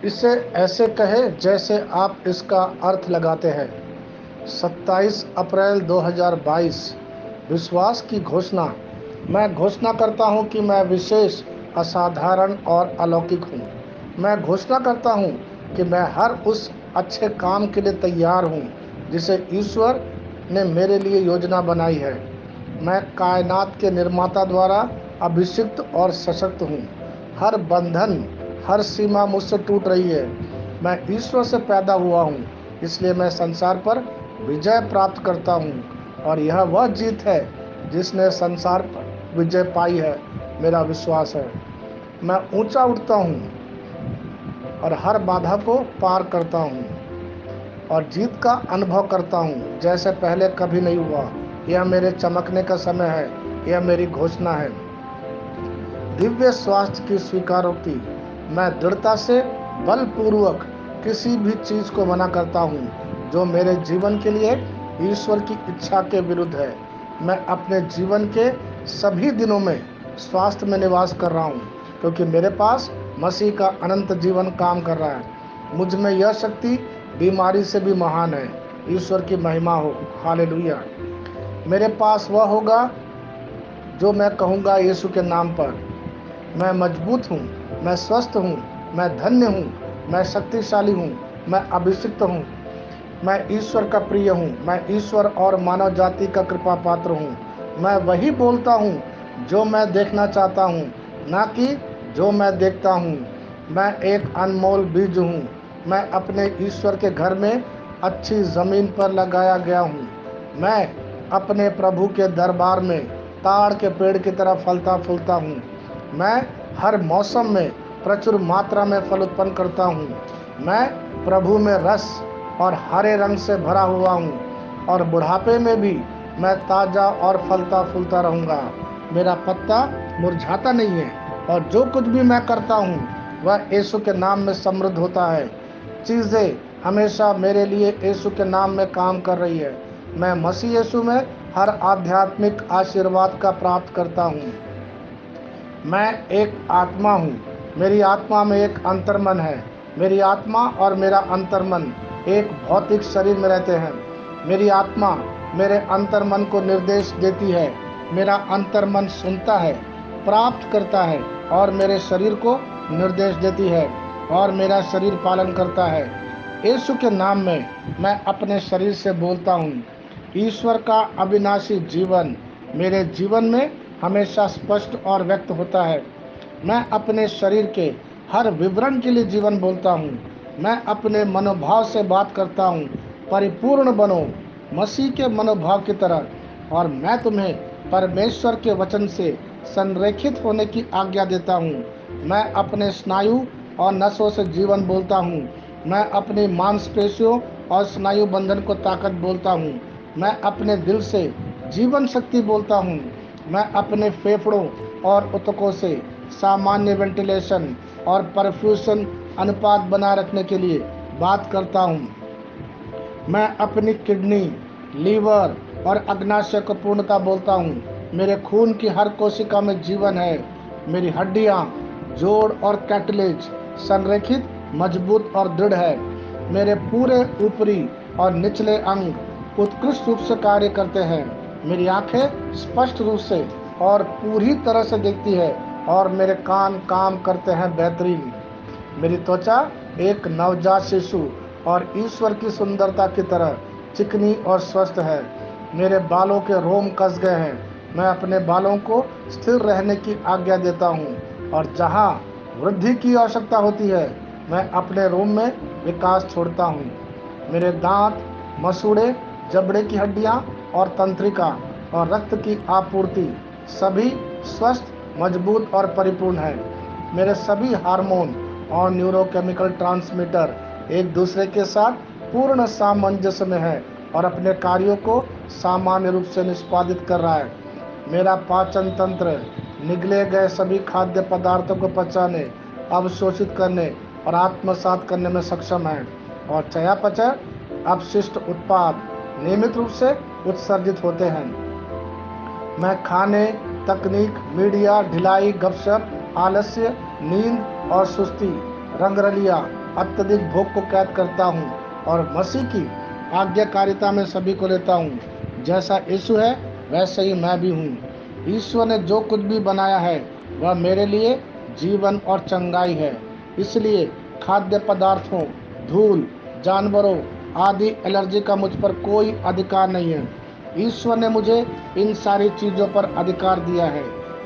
इसे ऐसे कहे जैसे आप इसका अर्थ लगाते हैं। 27 अप्रैल 2022। विश्वास की घोषणा। मैं घोषणा करता हूँ कि मैं विशेष, असाधारण और अलौकिक हूँ। मैं घोषणा करता हूँ कि मैं हर उस अच्छे काम के लिए तैयार हूँ जिसे ईश्वर ने मेरे लिए योजना बनाई है। मैं कायनात के निर्माता द्वारा अभिषिक्त और सशक्त हूँ। हर बंधन, हर सीमा मुझसे टूट रही है। मैं ईश्वर से पैदा हुआ हूँ, इसलिए मैं संसार पर विजय प्राप्त करता हूँ। और यह वह जीत है जिसने संसार पर विजय पाई है, मेरा विश्वास है। मैं ऊंचा उठता हूँ और हर बाधा को पार करता हूँ और जीत का अनुभव करता हूँ जैसे पहले कभी नहीं हुआ। यह मेरे चमकने का समय है। यह मेरी घोषणा है। दिव्य स्वास्थ्य की स्वीकारोक्ति। मैं दृढ़ता से, बलपूर्वक किसी भी चीज को मना करता हूँ जो मेरे जीवन के लिए ईश्वर की इच्छा के विरुद्ध है। मैं अपने जीवन के सभी दिनों में स्वास्थ्य में निवास कर रहा हूँ, क्योंकि मेरे पास मसीह का अनंत जीवन काम कर रहा है। मुझ में यह शक्ति बीमारी से भी महान है। ईश्वर की महिमा हो। हालेलुया। मेरे पास वह होगा जो मैं कहूँगा यीशु के नाम पर। मैं मजबूत हूँ, मैं स्वस्थ हूँ, मैं धन्य हूँ, मैं शक्तिशाली हूँ, मैं अभिषिक्त हूँ, मैं ईश्वर का प्रिय हूँ, मैं ईश्वर और मानव जाति का कृपा पात्र हूँ। मैं वही बोलता हूँ जो मैं देखना चाहता हूँ, ना कि जो मैं देखता हूँ। मैं एक अनमोल बीज हूँ। मैं अपने ईश्वर के घर में अच्छी जमीन पर लगाया गया हूँ। मैं अपने प्रभु के दरबार में ताड़ के पेड़ की तरह फलता फूलता हूँ। मैं हर मौसम में प्रचुर मात्रा में फल उत्पन्न करता हूँ। मैं प्रभु में रस और हरे रंग से भरा हुआ हूँ, और बुढ़ापे में भी मैं ताजा और फलता फूलता रहूँगा। मेरा पत्ता मुरझाता नहीं है, और जो कुछ भी मैं करता हूँ वह यीशु के नाम में समृद्ध होता है। चीज़ें हमेशा मेरे लिए यीशु के नाम में काम कर रही है। मैं मसीह यीशु में हर आध्यात्मिक आशीर्वाद का प्राप्त करता हूँ। मैं एक आत्मा हूँ। मेरी आत्मा में एक अंतर्मन है। मेरी आत्मा और मेरा अंतर्मन एक भौतिक शरीर में रहते हैं। मेरी आत्मा मेरे अंतर्मन को निर्देश देती है। मेरा अंतर्मन सुनता है, प्राप्त करता है और मेरे शरीर को निर्देश देती है, और मेरा शरीर पालन करता है। यीशु के नाम में मैं अपने शरीर से बोलता हूँ। ईश्वर का अविनाशी जीवन मेरे जीवन में हमेशा स्पष्ट और व्यक्त होता है। मैं अपने शरीर के हर विवरण के लिए जीवन बोलता हूँ। मैं अपने मनोभाव से बात करता हूँ, परिपूर्ण बनो मसीह के मनोभाव की तरह। और मैं तुम्हें परमेश्वर के वचन से संरेखित होने की आज्ञा देता हूँ। मैं अपने स्नायु और नसों से जीवन बोलता हूँ। मैं अपनी मांसपेशियों और स्नायु बंधन को ताकत बोलता हूँ। मैं अपने दिल से जीवन शक्ति बोलता हूँ। मैं अपने फेफड़ों और ऊतकों से सामान्य वेंटिलेशन और परफ्यूशन अनुपात बनाए रखने के लिए बात करता हूँ। मैं अपनी किडनी, लीवर और अग्नाशय को पूर्णता बोलता हूँ। मेरे खून की हर कोशिका में जीवन है। मेरी हड्डियाँ, जोड़ और कैटलेज संरेखित, मजबूत और दृढ़ है। मेरे पूरे ऊपरी और निचले अंग उत्कृष्ट रूप से कार्य करते हैं। मेरी आंखें स्पष्ट रूप से और पूरी तरह से देखती है, और मेरे कान काम करते हैं बेहतरीन। मेरी त्वचा एक नवजात शिशु और ईश्वर की सुंदरता की तरह चिकनी और स्वस्थ है। मेरे बालों के रोम कस गए हैं। मैं अपने बालों को स्थिर रहने की आज्ञा देता हूँ, और जहाँ वृद्धि की आवश्यकता होती है मैं अपने रोम में विकास छोड़ता हूँ। मेरे दांत, मसूड़े, जबड़े की हड्डियाँ और तंत्रिका और रक्त की आपूर्ति सभी स्वस्थ, मजबूत और परिपूर्ण है। मेरे सभी हार्मोन और न्यूरोकेमिकल ट्रांसमीटर एक दूसरे के साथ पूर्ण सामंजस्य में है और अपने कार्यों को सामान्य रूप से निष्पादित कर रहा है। मेरा पाचन तंत्र निगले गए सभी खाद्य पदार्थों को पचाने, अवशोषित करने और आत्मसात करने में सक्षम है, और चयापचय अपशिष्ट उत्पाद नियमित रूप से उत्सर्जित होते हैं। मैं खाने, तकनीक, मीडिया, ढिलाई, गपशप, आलस्य, नींद और सुस्ती, रंगरलिया अत्यधिक भोग को कैद करता हूँ और मसीह की आज्ञाकारिता में सभी को लेता हूँ। जैसा यीशु है वैसे ही मैं भी हूँ। ईश्वर ने जो कुछ भी बनाया है वह मेरे लिए जीवन और चंगाई है। इसलिए खाद्य पदार्थों, धूल, जानवरों आदि एलर्जी का मुझ पर कोई अधिकार नहीं है। ईश्वर ने मुझे इन सारी चीज़ों पर अधिकार दिया है।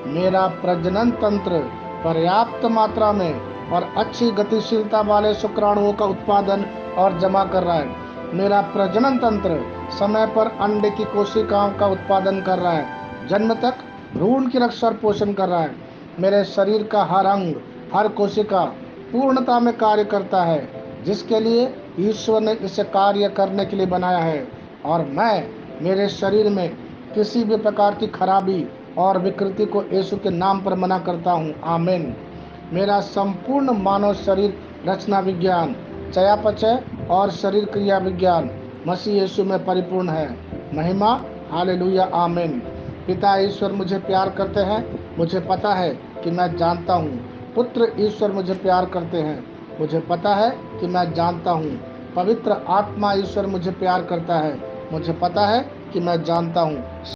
मेरा प्रजनन तंत्र पर्याप्त मात्रा में और अच्छी गतिशीलता वाले शुक्राणुओं का उत्पादन और जमा कर रहा है। मेरा प्रजनन तंत्र समय पर अंडे की कोशिकाओं का उत्पादन कर रहा है, जन्म तक भ्रूण की रक्षा और पोषण कर रहा है। मेरे शरीर का हर अंग, हर कोशिका पूर्णता में कार्य करता है, जिसके लिए ईश्वर ने इसे कार्य करने के लिए बनाया है। और मैं मेरे शरीर में किसी भी प्रकार की खराबी और विकृति को यीशु के नाम पर मना करता हूँ। आमीन। मेरा संपूर्ण मानव शरीर रचना विज्ञान, चयापचय और शरीर क्रिया विज्ञान मसीह यीशु में परिपूर्ण है। महिमा, हालेलुया, आमीन। पिता ईश्वर मुझे प्यार करते हैं, मुझे पता है कि मैं जानता हूँ। पुत्र ईश्वर मुझे प्यार करते हैं, मुझे पता है कि मैं जानता हूँ। पवित्र आत्मा ईश्वर मुझे प्यार करता है, मुझे पता है कि मैं जानता हूँ।